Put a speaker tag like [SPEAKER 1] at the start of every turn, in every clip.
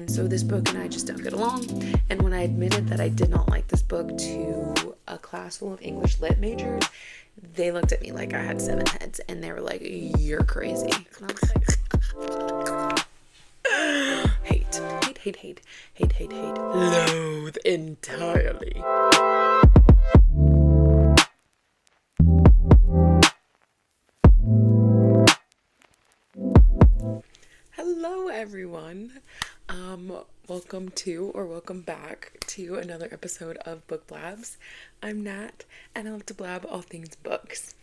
[SPEAKER 1] And so this book and I just don't get along. And when I admitted that I did not like this book to a class full of English lit majors, they looked at me like I had 7 heads and they were like, "You're crazy." And I was like, hate, hate, hate, hate, hate, hate, hate, loathe entirely. Hello everyone. Welcome to or welcome back to another episode of Book Blabs. I'm Nat and I love to blab all things books.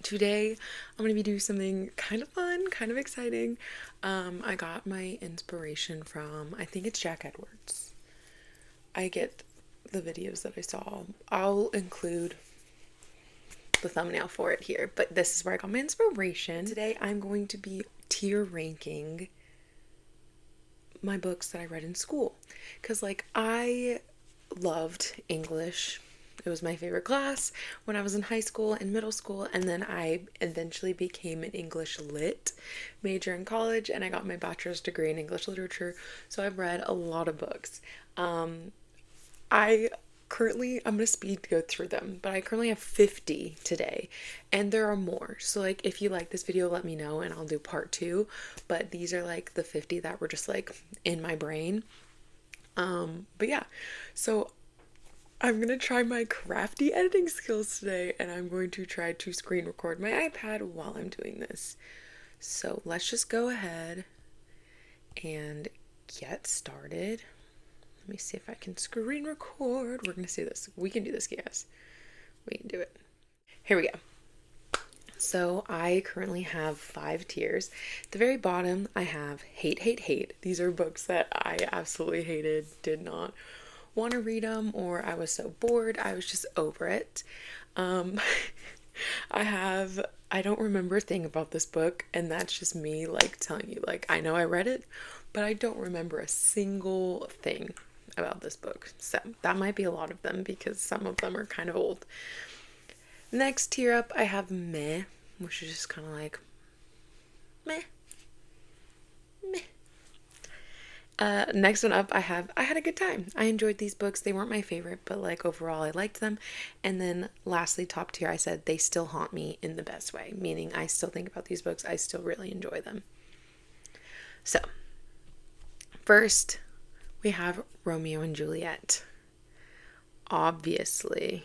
[SPEAKER 1] Today I'm going to be doing something kind of fun, kind of exciting. I got my inspiration from, I think it's Jack Edwards. I get the videos that I saw. I'll include the thumbnail for it here, but this is where I got my inspiration. Today I'm going to be tier ranking my books that I read in school, because I loved English. It was my favorite class when I was in high school and middle school, and then I eventually became an English lit major in college, and I got my bachelor's degree in English literature, so I've read a lot of books. I'm gonna speed go through them, but I currently have 50 today, and there are more. So if you like this video, let me know and I'll do part 2, but these are the 50 that were just in my brain. But yeah, so I'm gonna try my crafty editing skills today, and I'm going to try to screen record my iPad while I'm doing this. So let's just go ahead and get started. Let me see if I can screen record. We're going to see this. We can do this, guys. We can do it. Here we go. So I currently have 5 tiers. At the very bottom, I have hate, hate, hate. These are books that I absolutely hated, did not want to read them, or I was so bored, I was just over it. I don't remember a thing about this book, and that's just me telling you, I know I read it, but I don't remember a single thing about this book. So that might be a lot of them because some of them are kind of old. Next tier up, I have meh, which is just kind of meh. Next one up, I had a good time. I enjoyed these books. They weren't my favorite, but overall I liked them. And then lastly, top tier, I said they still haunt me in the best way, meaning I still think about these books. I still really enjoy them. So first, we have Romeo and Juliet. Obviously,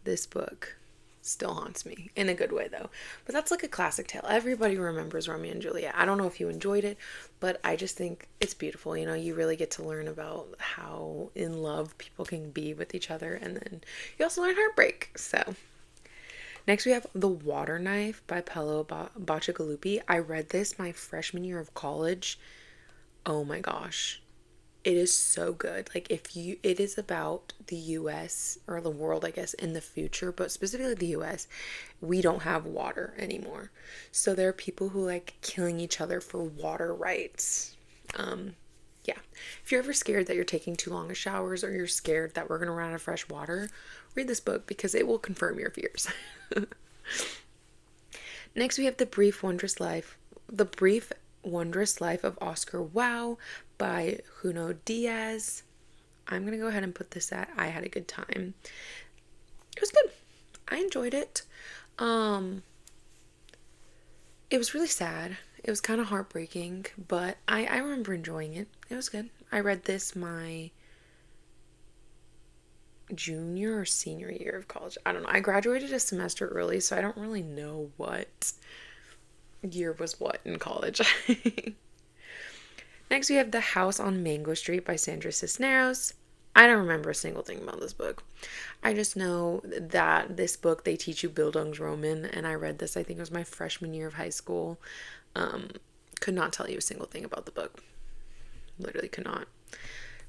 [SPEAKER 1] this book still haunts me in a good way though, but that's a classic tale. Everybody remembers Romeo and Juliet. I don't know if you enjoyed it, but I just think it's beautiful. You really get to learn about how in love people can be with each other, and then you also learn heartbreak. So next we have The Water Knife by Paolo Bacigalupi. I read this my freshman year of college. Oh my gosh, it is so good. It is about the US or the world, I guess, in the future, but specifically the US. We don't have water anymore. So there are people who killing each other for water rights. Yeah. If you're ever scared that you're taking too long of showers, or you're scared that we're going to run out of fresh water, read this book because it will confirm your fears. Next, we have The Brief Wondrous Life of Oscar Wilde by Junot Diaz. I'm going to go ahead and put this at I had a good time. It was good. I enjoyed it. It was really sad. It was kind of heartbreaking, but I remember enjoying it. It was good. I read this my junior or senior year of college. I don't know. I graduated a semester early, so I don't really know what year was what in college. Next, we have The House on Mango Street by Sandra Cisneros. I don't remember a single thing about this book. I just know that this book, they teach you Bildungsroman, and I read this, I think it was my freshman year of high school. Could not tell you a single thing about the book. Literally could not.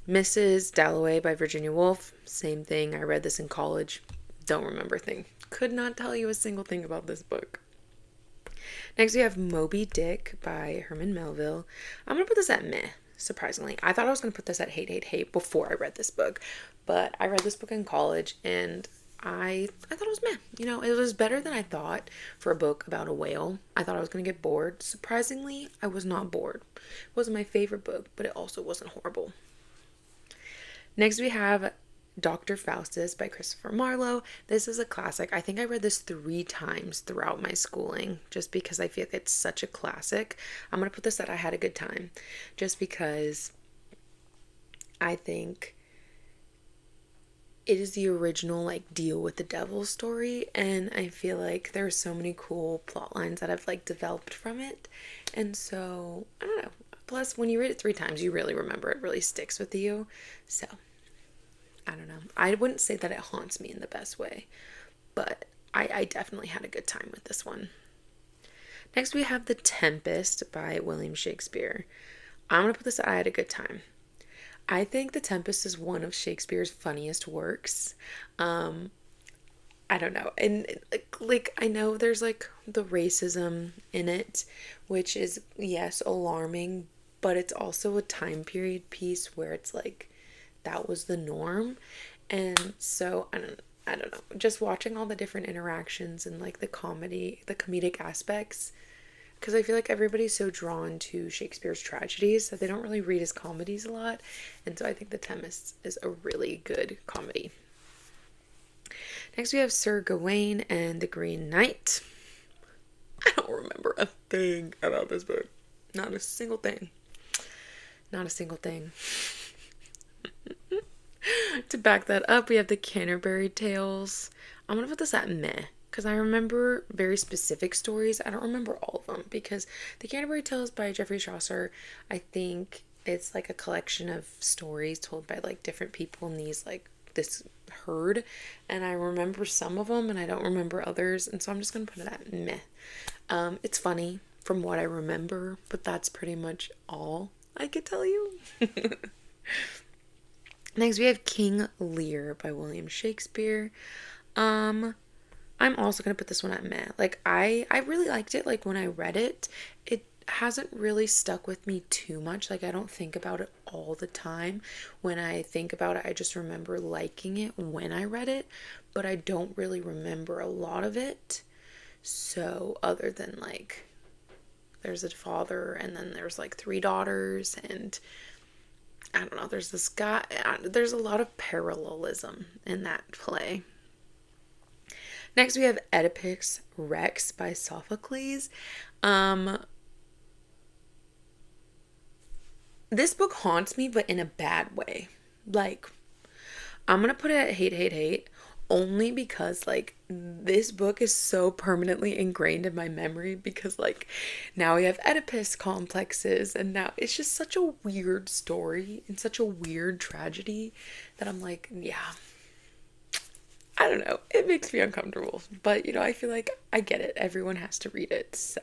[SPEAKER 1] Mrs. Dalloway by Virginia Woolf. Same thing. I read this in college. Don't remember a thing. Could not tell you a single thing about this book. Next, we have Moby Dick by Herman Melville. I'm going to put this at meh, surprisingly. I thought I was going to put this at hate, hate, hate before I read this book. But I read this book in college, and I thought it was meh. You know, it was better than I thought for a book about a whale. I thought I was gonna get bored. Surprisingly, I was not bored. It wasn't my favorite book, but it also wasn't horrible. Next, we have Dr. Faustus by Christopher Marlowe. This is a classic. I think I read this 3 times throughout my schooling just because I feel like it's such a classic. I'm going to put this that I had a good time just because I think it is the original like deal with the devil story, and I feel like there's so many cool plot lines that have like developed from it. And so, I don't know. Plus, when you read it 3 times, you really remember it, really sticks with you. So, I don't know. I wouldn't say that it haunts me in the best way, but I definitely had a good time with this one. Next, we have The Tempest by William Shakespeare. I'm going to put this, I had a good time. I think The Tempest is one of Shakespeare's funniest works. I don't know. And like I know there's like the racism in it, which is, yes, alarming, but it's also a time period piece where it's like that was the norm. And so I don't know. Just watching all the different interactions and like the comedic aspects, because I feel like everybody's so drawn to Shakespeare's tragedies that they don't really read his comedies a lot. And so I think The Tempest is a really good comedy. Next, we have Sir Gawain and the Green Knight. I don't remember a thing about this book. Not a single thing. Not a single thing. To back that up, we have the Canterbury Tales. I'm going to put this at meh, because I remember very specific stories. I don't remember all of them, because the Canterbury Tales by Geoffrey Chaucer, I think it's like a collection of stories told by like different people in these like this herd, and I remember some of them and I don't remember others, and so I'm just gonna put it at meh. It's funny from what I remember, but that's pretty much all I could tell you. Next, we have King Lear by William Shakespeare. I'm also gonna put this one at meh. Like I really liked it. Like when I read it, it hasn't really stuck with me too much. Like I don't think about it all the time. When I think about it, I just remember liking it when I read it, but I don't really remember a lot of it. So other than like there's a father and then there's like 3 daughters, and I don't know, there's this guy, there's a lot of parallelism in that play. Next, we have Oedipus Rex by Sophocles. This book haunts me, but in a bad way. Like, I'm gonna put it at hate, hate, hate, only because, like, this book is so permanently ingrained in my memory because, like, now we have Oedipus complexes, and now it's just such a weird story and such a weird tragedy that I'm like, yeah, I don't know. It makes me uncomfortable. But, you know, I feel like I get it. Everyone has to read it. So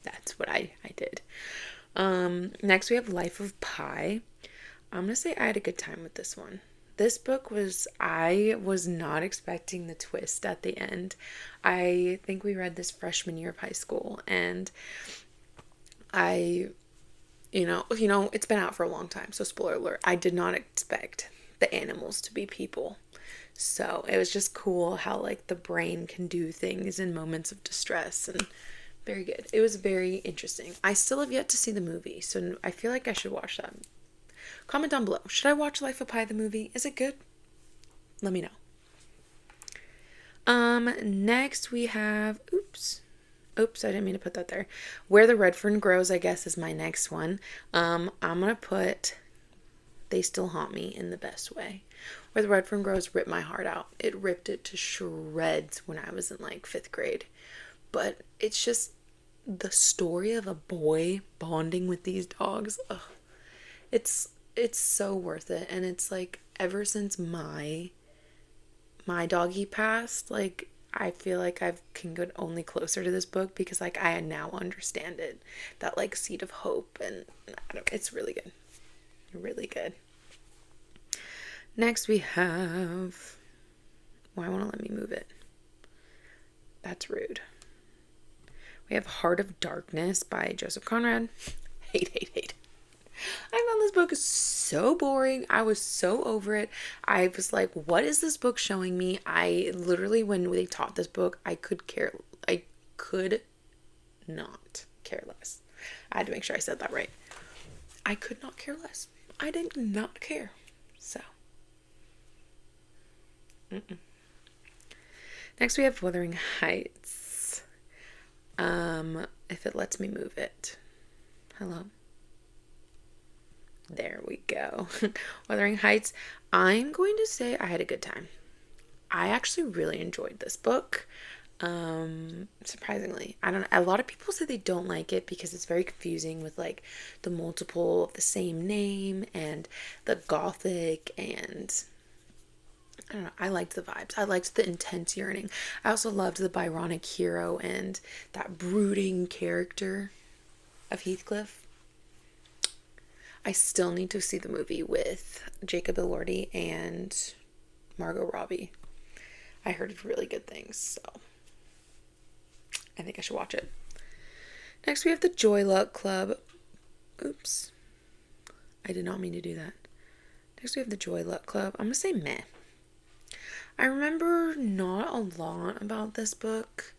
[SPEAKER 1] that's what I did. Next we have Life of Pi. I'm going to say I had a good time with this one. This book I was not expecting the twist at the end. I think we read this freshman year of high school, and you know, it's been out for a long time. So spoiler alert, I did not expect the animals to be people. So it was just cool how like the brain can do things in moments of distress, and very good. It was very interesting. I still have yet to see the movie, so I feel like I should watch that. Comment down below. Should I watch Life of Pi the movie? Is it good? Let me know. Next we have oops, I didn't mean to put that there. Where the Red Fern Grows, I guess, is my next one. I'm gonna put They Still Haunt Me in the best way. Where the Red Fern Grows ripped my heart out. It ripped it to shreds when I was in like 5th grade. But it's just the story of a boy bonding with these dogs. Ugh. It's so worth it. And it's like ever since my doggy passed, like I feel like I can go only closer to this book because like I now understand it. That like seed of hope, and it's really good. Really good. Next we have, why won't it let me move it? That's rude. We have Heart of Darkness by Joseph Conrad. Hate, hate, hate. I found this book so boring. I was so over it. I was like, what is this book showing me? I literally, when they taught this book, I could not care less. I had to make sure I said that right. I could not care less. I did not care. So. Next we have Wuthering Heights. If it lets me move it. Hello. There we go. Wuthering Heights. I'm going to say I had a good time. I actually really enjoyed this book. Surprisingly, I don't know. A lot of people say they don't like it because it's very confusing with like the multiple of the same name and the gothic, and I don't know. I liked the vibes. I liked the intense yearning. I also loved the Byronic hero and that brooding character of Heathcliff. I still need to see the movie with Jacob Elordi and Margot Robbie. I heard really good things, so I think I should watch it. Next, we have the Joy Luck Club. Oops. I did not mean to do that. Next, we have the Joy Luck Club. I'm going to say meh. I remember not a lot about this book.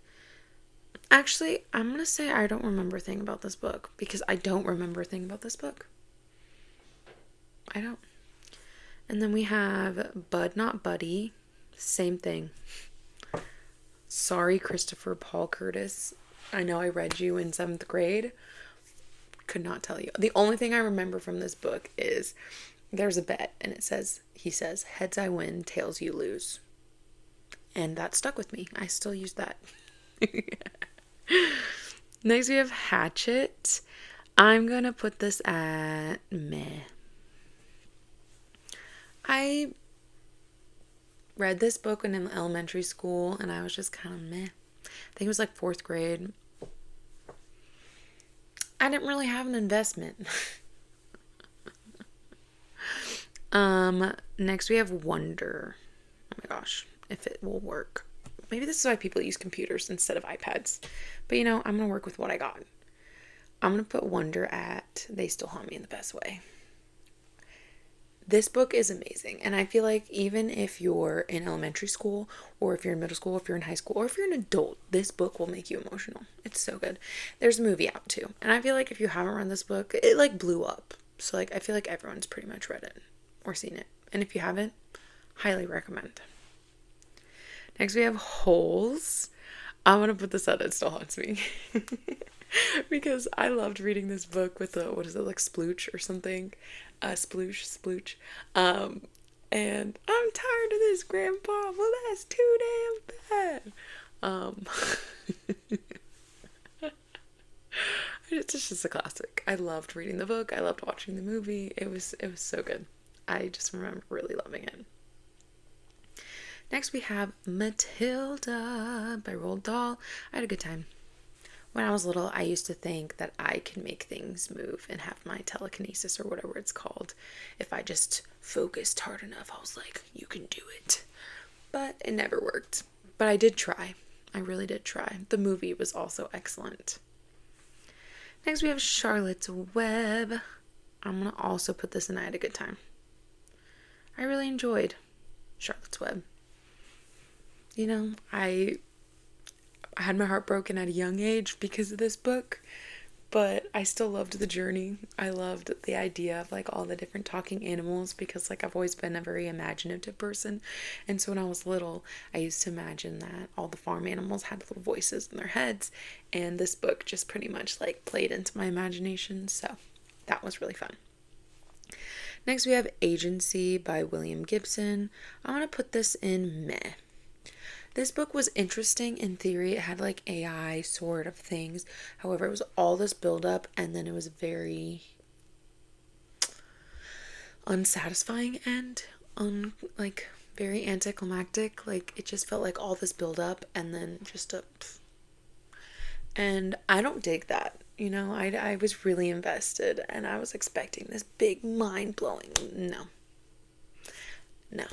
[SPEAKER 1] Actually, I'm going to say I don't remember a thing about this book because I don't remember a thing about this book. I don't. And then we have Bud Not Buddy. Same thing. Sorry, Christopher Paul Curtis. I know I read you in 7th grade. Could not tell you. The only thing I remember from this book is there's a bet and he says, heads I win, tails you lose. And that stuck with me. I still use that. Next we have Hatchet. I'm going to put this at meh. I read this book when in elementary school and I was just kind of meh. I think it was like 4th grade. I didn't really have an investment. Next we have Wonder. Oh my gosh, if it will work. Maybe this is why people use computers instead of iPads. But you know, I'm going to work with what I got. I'm going to put Wonder at They Still Haunt Me in the Best Way. This book is amazing, and I feel like even if you're in elementary school, or if you're in middle school, if you're in high school, or if you're an adult, this book will make you emotional. It's so good. There's a movie out too, and I feel like if you haven't read this book, it like blew up. So like I feel like everyone's pretty much read it or seen it, and if you haven't, highly recommend. Next we have Holes. I'm gonna put this out. It Still Haunts Me. Because I loved reading this book with what is it, like Splooch or something? Splooch. And I'm tired of this, Grandpa. Well, that's too damn bad. It's just a classic. I loved reading the book. I loved watching the movie. It was so good. I just remember really loving it. Next we have Matilda by Roald Dahl. I had a good time. When I was little, I used to think that I could make things move and have my telekinesis or whatever it's called. If I just focused hard enough, I was like, you can do it. But it never worked. But I did try. I really did try. The movie was also excellent. Next we have Charlotte's Web. I'm going to also put this in I had a good time. I really enjoyed Charlotte's Web. You know, I had my heart broken at a young age because of this book, but I still loved the journey. I loved the idea of like all the different talking animals because like I've always been a very imaginative person, and so when I was little I used to imagine that all the farm animals had little voices in their heads, and this book just pretty much like played into my imagination, so that was really fun. Next we have Agency by William Gibson. I'm gonna put this in meh. This book was interesting in theory. It had like AI sort of things. However, it was all this build up and then it was very unsatisfying and like very anticlimactic. Like it just felt like all this build up and then just and I don't dig that. You know, I was really invested and I was expecting this big mind blowing. No.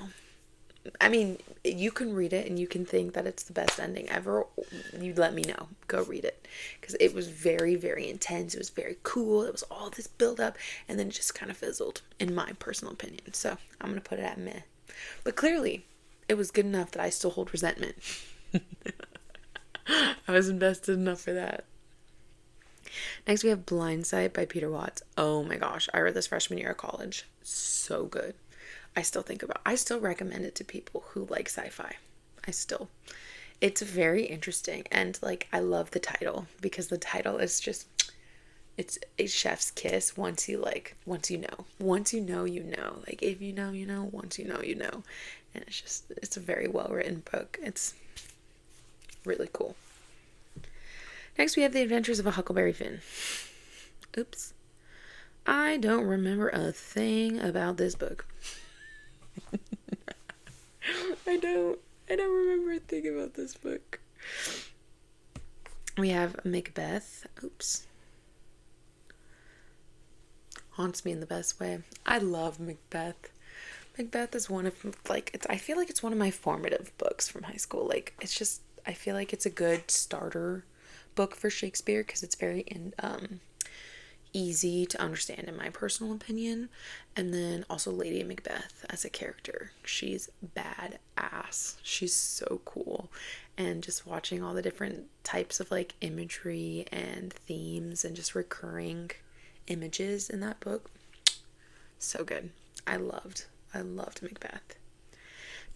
[SPEAKER 1] I mean, you can read it and you can think that it's the best ending ever. You let me know. Go read it. Because it was very, very intense. It was very cool. It was all this build up. And then it just kind of fizzled, in my personal opinion. So I'm going to put it at meh. But clearly, it was good enough that I still hold resentment. I was invested enough for that. Next, we have Blindside by Peter Watts. Oh my gosh. I read this freshman year of college. So good. I still recommend it to people who like sci-fi. It's very interesting, and like I love the title because the title is just, it's a chef's kiss. Once you know, you know, like if you know, you know, once you know, you know. And it's a very well written book. It's really cool. Next we have The Adventures of a Huckleberry Finn. Oops. I don't remember a thing about this book. I don't remember a thing about this book. We have Macbeth. Oops. Haunts me in the best way. I love Macbeth. Macbeth is one of, like, I feel like it's one of my formative books from high school. Like, I feel like it's a good starter book for Shakespeare because it's very easy to understand in my personal opinion. And then also Lady Macbeth as a character, she's badass. She's so cool. And just watching all the different types of like imagery and themes and just recurring images in that book, so good. I loved Macbeth.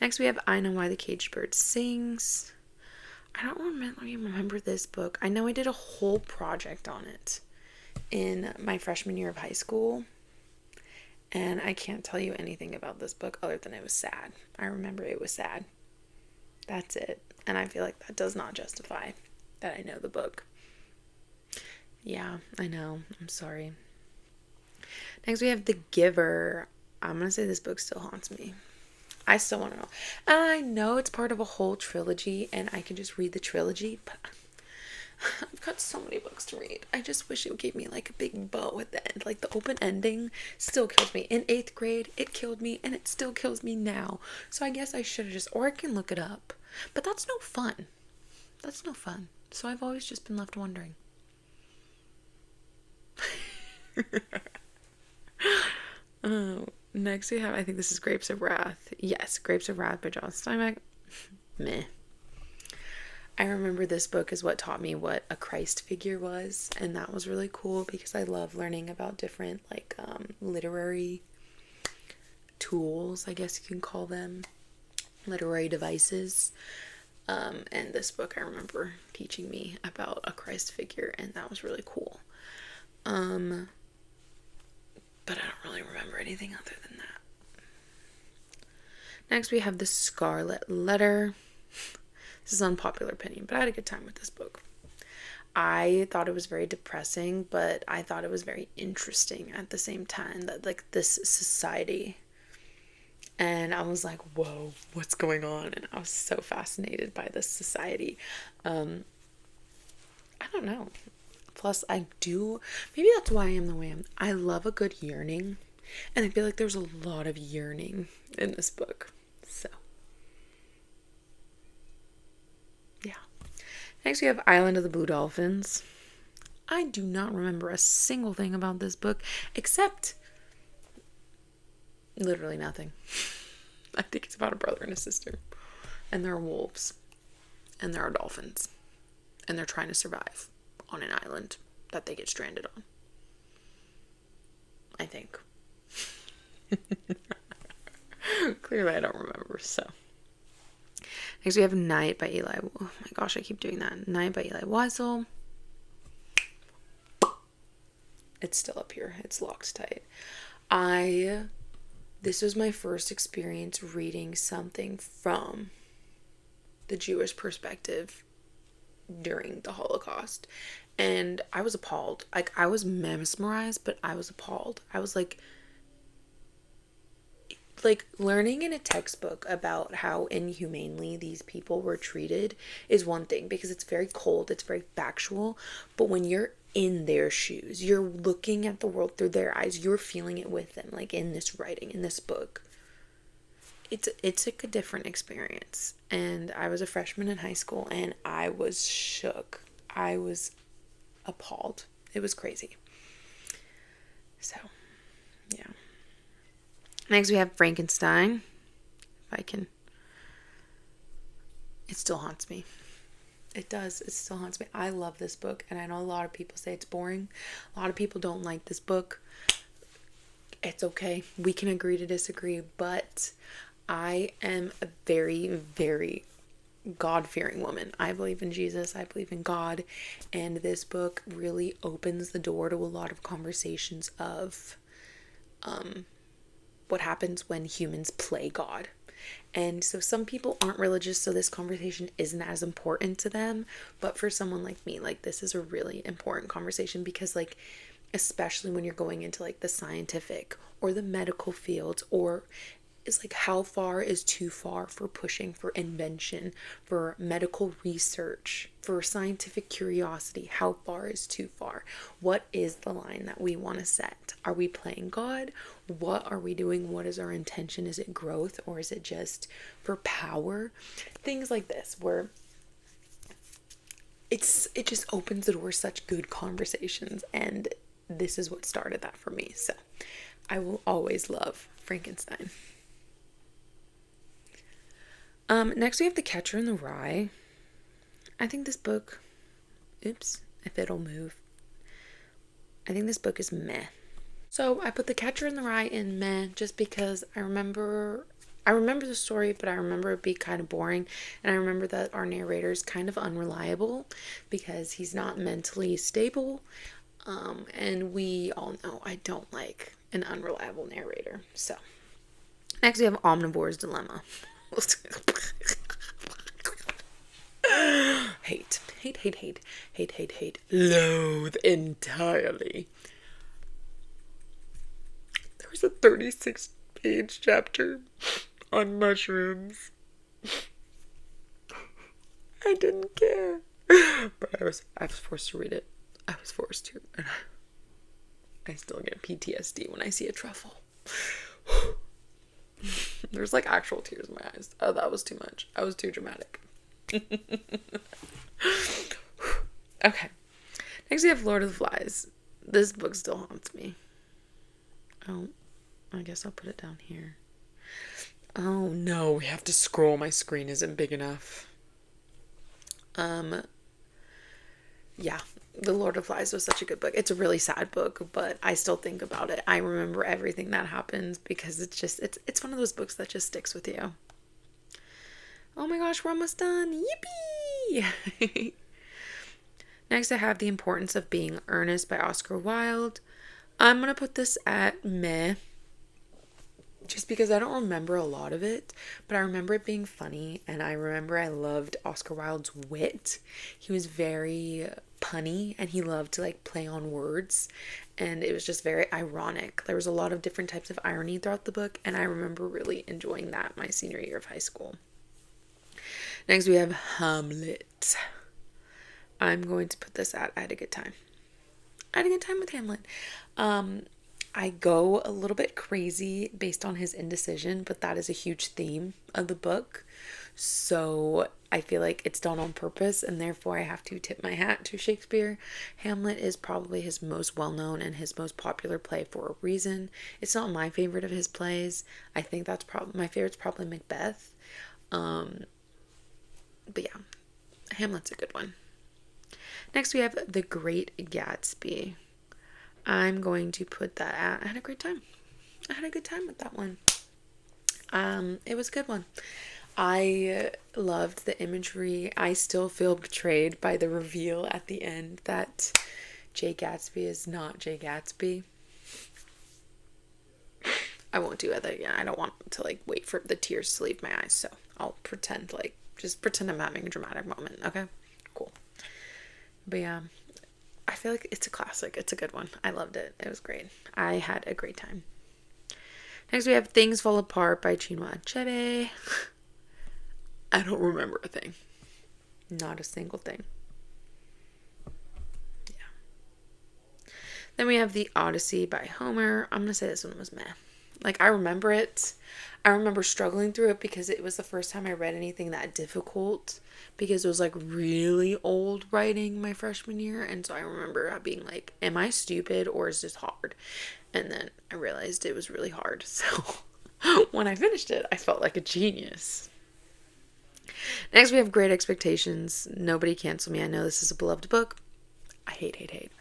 [SPEAKER 1] Next we have I Know Why the Caged Bird Sings. I don't remember this book. I know I did a whole project on it in my freshman year of high school, and I can't tell you anything about this book other than it was sad. I remember it was sad. That's it. And I feel like that does not justify that I know the book. Yeah, I know. I'm sorry. Next we have The Giver. I'm going to say this book still haunts me. I still want to know. And I know it's part of a whole trilogy and I can just read the trilogy, but I've got so many books to read. I just wish it gave me like a big bow at the end. Like the open ending still kills me. In 8th grade, it killed me and it still kills me now. So I guess I should have or I can look it up. But that's no fun. So I've always just been left wondering. Next we have, I think this is Grapes of Wrath. Yes, Grapes of Wrath by John Steinbeck. Meh. I remember this book is what taught me what a Christ figure was, and that was really cool because I love learning about different like literary tools, I guess you can call them, literary devices. And this book I remember teaching me about a Christ figure, and that was really cool. But I don't really remember anything other than that. Next we have The Scarlet Letter. This is unpopular opinion, but I had a good time with this book. I thought it was very depressing, but I thought it was very interesting at the same time, that like this society. And I was like, whoa, what's going on? And I was so fascinated by this society. I don't know. Plus, maybe that's why I am the way I am. I love a good yearning. And I feel like there's a lot of yearning in this book. So, yeah. Next, we have Island of the Blue Dolphins. I do not remember a single thing about this book, except literally nothing. I think it's about a brother and a sister. And there are wolves. And there are dolphins. And they're trying to survive on an island that they get stranded on. I think. Clearly I don't remember, so. Next we have Night by Eli. Oh my gosh, I keep doing that. Night by Eli Wiesel. It's still up here. It's locked tight. This was my first experience reading something from the Jewish perspective during the Holocaust. And I was appalled. Like, I was mesmerized, but I was appalled. I was like learning in a textbook about how inhumanely these people were treated is one thing, because it's very cold, it's very factual. But when you're in their shoes, you're looking at the world through their eyes, you're feeling it with them, like in this writing, in this book, it's like a different experience. And I was a freshman in high school and I was shook. I was appalled. It was crazy. So, yeah. Next we have Frankenstein. If I can. It still haunts me. It does. It still haunts me. I love this book, and I know a lot of people say it's boring. A lot of people don't like this book. It's okay. We can agree to disagree, but I am a very, very God-fearing woman. I believe in Jesus. I believe in God, and this book really opens the door to a lot of conversations of what happens when humans play God. And so some people aren't religious, so this conversation isn't as important to them. But for someone like me, like, this is a really important conversation because, like, especially when you're going into like the scientific or the medical fields, or is like, how far is too far for pushing for invention, for medical research, for scientific curiosity? How far is too far? What is the line that we want to set? Are we playing God? What are we doing? What is our intention? Is it growth, or is it just for power? Things like this, where it just opens the door to such good conversations, and this is what started that for me. So I will always love Frankenstein. Next we have The Catcher in the Rye. I think this book, if it'll move, I think this book is meh. So I put The Catcher in the Rye in meh just because I remember the story, but I remember it being kind of boring, and I remember that our narrator is kind of unreliable because he's not mentally stable, and we all know I don't like an unreliable narrator. So next we have Omnivore's Dilemma. Hate. Loathe entirely. There was a 36-page chapter on mushrooms. I didn't care. But I was forced to read it. I was forced to. And I still get PTSD when I see a truffle. There's like actual tears in my eyes. Oh, that was too much. I was too dramatic. Okay. Next we have Lord of the Flies. This book still haunts me. Oh, I guess I'll put it down here. Oh no, we have to scroll. My screen isn't big enough. Yeah, The Lord of the Flies was such a good book. It's a really sad book, but I still think about it. I remember everything that happens because it's one of those books that just sticks with you. Oh my gosh, we're almost done. Yippee! Next, I have The Importance of Being Earnest by Oscar Wilde. I'm going to put this at meh, just because I don't remember a lot of it, but I remember it being funny, and I remember I loved Oscar Wilde's wit. He was very punny, and he loved to like play on words, and it was just very ironic. There was a lot of different types of irony throughout the book, and I remember really enjoying that my senior year of high school. Next, we have Hamlet. I'm going to put this at I had a good time. I had a good time with Hamlet. I go a little bit crazy based on his indecision, but that is a huge theme of the book. So I feel like it's done on purpose, and therefore I have to tip my hat to Shakespeare. Hamlet is probably his most well-known and his most popular play for a reason. It's not my favorite of his plays. I think that's probably my favorite's probably Macbeth. But yeah, Hamlet's a good one. Next we have The Great Gatsby. I'm going to put that at I had a great time. I had a good time with that one. It was a good one. I loved the imagery. I still feel betrayed by the reveal at the end that Jay Gatsby is not Jay Gatsby. I won't do it again. I don't want to like wait for the tears to leave my eyes, so I'll pretend I'm having a dramatic moment. Okay, cool. But yeah, I feel like it's a classic. It's a good one. I loved it. It was great. I had a great time. Next we have Things Fall Apart by Chinua Achebe. I don't remember a thing. Not a single thing. Yeah. Then we have The Odyssey by Homer. I'm going to say this one was meh. Like, I remember it. I remember struggling through it because it was the first time I read anything that difficult, because it was like really old writing my freshman year. And so I remember being like, am I stupid or is this hard? And then I realized it was really hard. So when I finished it, I felt like a genius. Next, we have Great Expectations. Nobody Cancel Me. I know this is a beloved book. I hate.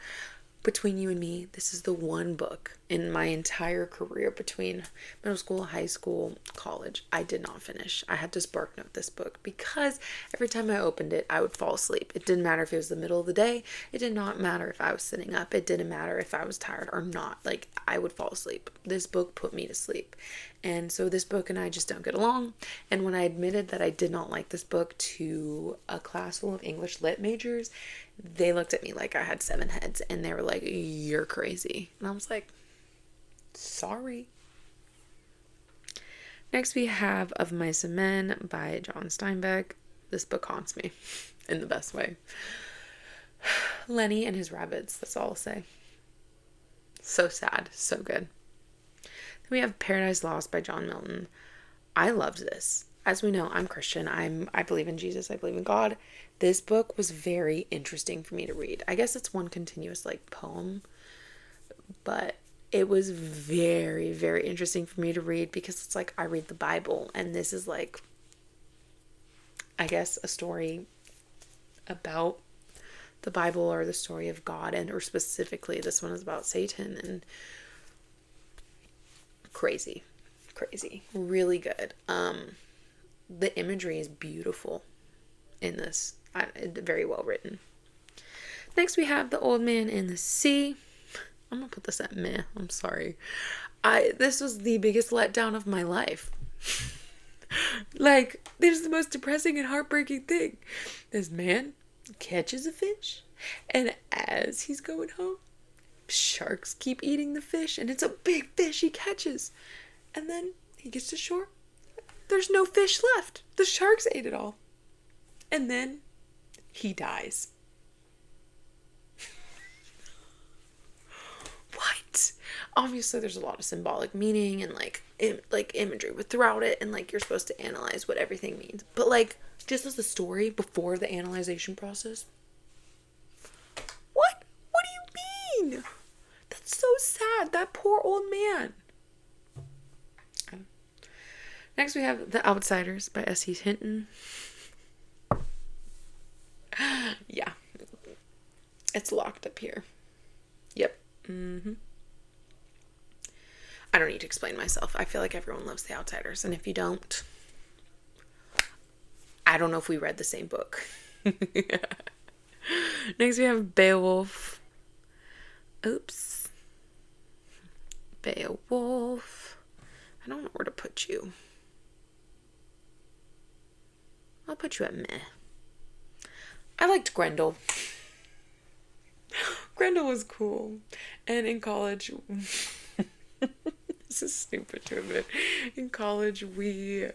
[SPEAKER 1] Between you and me, this is the one book in my entire career, between middle school, high school, college, I did not finish. I had to spark note this book because every time I opened it, I would fall asleep. It didn't matter if it was the middle of the day. It did not matter if I was sitting up. It didn't matter if I was tired or not. Like, I would fall asleep. This book put me to sleep. And so this book and I just don't get along. And when I admitted that I did not like this book to a class full of English lit majors, they looked at me like I had 7 heads, and they were like, you're crazy. And I was like, sorry. Next we have Of Mice and Men by John Steinbeck. This book haunts me in the best way. Lenny and his rabbits, that's all I'll say. So sad, so good. Then we have Paradise Lost by John Milton. I loved this. As we know, I'm Christian. I believe in Jesus. I believe in God. This book was very interesting for me to read. I guess it's one continuous like poem, but it was very, very interesting for me to read because it's like I read the Bible, and this is like, I guess, a story about the Bible or the story of God, and or specifically this one is about Satan. And crazy, really good. The imagery is beautiful in this. Very well written. Next we have The Old Man and the Sea. I'm gonna put this at meh. I'm sorry. This was the biggest letdown of my life. Like, this is the most depressing and heartbreaking thing. This man catches a fish, and as he's going home, sharks keep eating the fish, and it's a big fish he catches. And then he gets to shore. There's no fish left. The sharks ate it all. And then he dies. What? Obviously, there's a lot of symbolic meaning and like imagery throughout it, and like you're supposed to analyze what everything means. But like, just as the story before the analyzation process. What? What do you mean? That's so sad. That poor old man. Next we have The Outsiders by S.E. Hinton. Yeah. It's locked up here. Yep. I don't need to explain myself. I feel like everyone loves The Outsiders. And if you don't, I don't know if we read the same book. Next we have Beowulf. Oops. Beowulf. I don't know where to put you. I'll put you at meh. I liked Grendel. Grendel was cool. And in college, this is stupid to admit. In college, we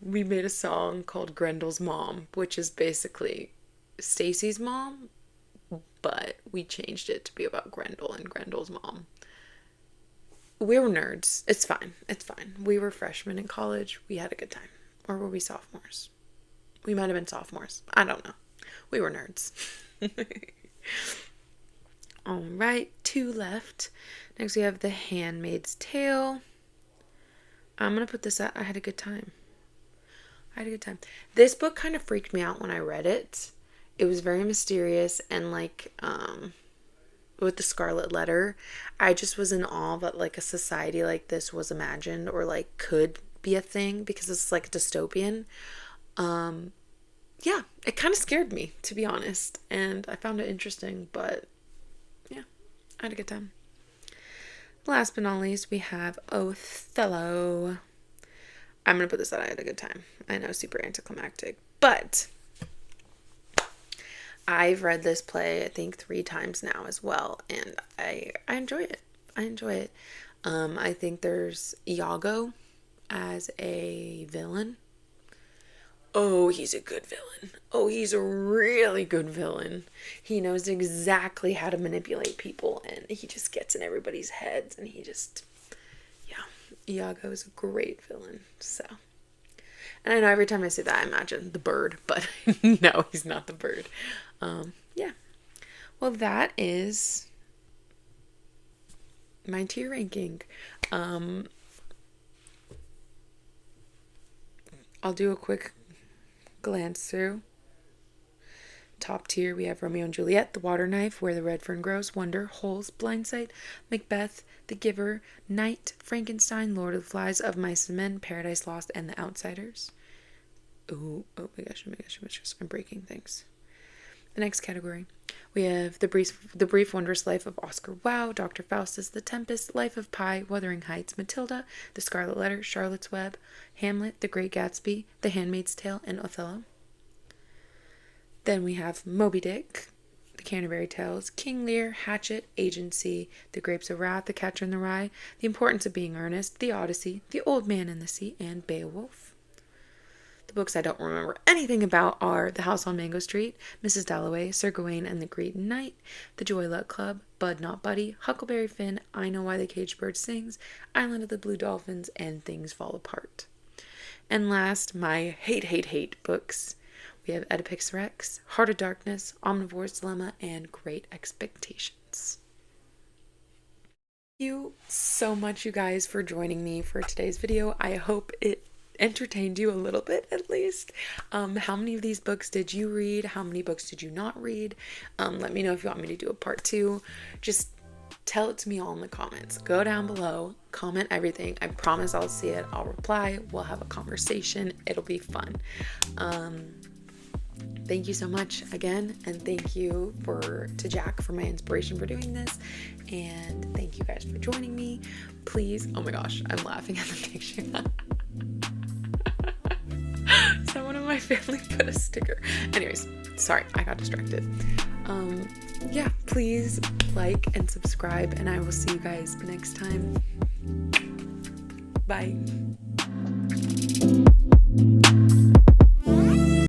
[SPEAKER 1] made a song called Grendel's Mom, which is basically Stacy's mom, but we changed it to be about Grendel and Grendel's mom. We were nerds. It's fine. We were freshmen in college. We had a good time. Or were we sophomores? We might have been sophomores. I don't know. We were nerds. All right, 2 left. Next we have The Handmaid's Tale. I'm going to put this out. I had a good time. This book kind of freaked me out when I read it. It was very mysterious, and like, with the Scarlet Letter, I just was in awe that like a society like this was imagined or like could be a thing, because it's like dystopian. Yeah, it kind of scared me, to be honest, and I found it interesting, but yeah, I had a good time. Last but not least, we have Othello. I'm going to put this out. I had a good time. I know, super anticlimactic, but I've read this play, I think, 3 times now as well, and I enjoy it. I think there's Iago as a villain. Oh, he's a good villain. Oh, he's a really good villain. He knows exactly how to manipulate people, and he just gets in everybody's heads, and he just, yeah. Iago is a great villain. So, and I know every time I say that, I imagine the bird, but no, he's not the bird. Yeah. Well, that is my tier ranking. I'll do a quick glance through. Top tier, we have Romeo and Juliet, The Water Knife, Where the Red Fern Grows, Wonder, Holes, Blindsight, Macbeth, The Giver, Night, Frankenstein, Lord of the Flies, Of Mice and Men, Paradise Lost, and The Outsiders. Oh my gosh, I'm breaking things. The next category, we have The Brief Wondrous Life of Oscar Wilde, Dr. Faustus, The Tempest, Life of Pi, Wuthering Heights, Matilda, The Scarlet Letter, Charlotte's Web, Hamlet, The Great Gatsby, The Handmaid's Tale, and Othello. Then we have Moby Dick, The Canterbury Tales, King Lear, Hatchet, Agency, The Grapes of Wrath, The Catcher in the Rye, The Importance of Being Earnest, The Odyssey, The Old Man and the Sea, and Beowulf. The books I don't remember anything about are The House on Mango Street, Mrs. Dalloway, Sir Gawain and the Green Knight, The Joy Luck Club, Bud Not Buddy, Huckleberry Finn, I Know Why the Caged Bird Sings, Island of the Blue Dolphins, and Things Fall Apart. And last, my hate books. We have Oedipus Rex, Heart of Darkness, Omnivore's Dilemma, and Great Expectations. Thank you so much, you guys, for joining me for today's video. I hope it entertained you a little bit, at least. How many of these books did you read? How many books did you not read? Let me know if you want me to do a part 2. Just tell it to me all in the comments. Go down below, comment everything. I promise I'll see it. I'll reply. We'll have a conversation. It'll be fun. Thank you so much again, and thank you to Jack for my inspiration for doing this, and thank you guys for joining me. Please, oh my gosh, I'm laughing at the picture. Someone in my family put a sticker. Anyways, sorry, I got distracted. Yeah, please like and subscribe, and I will see you guys next time. Bye.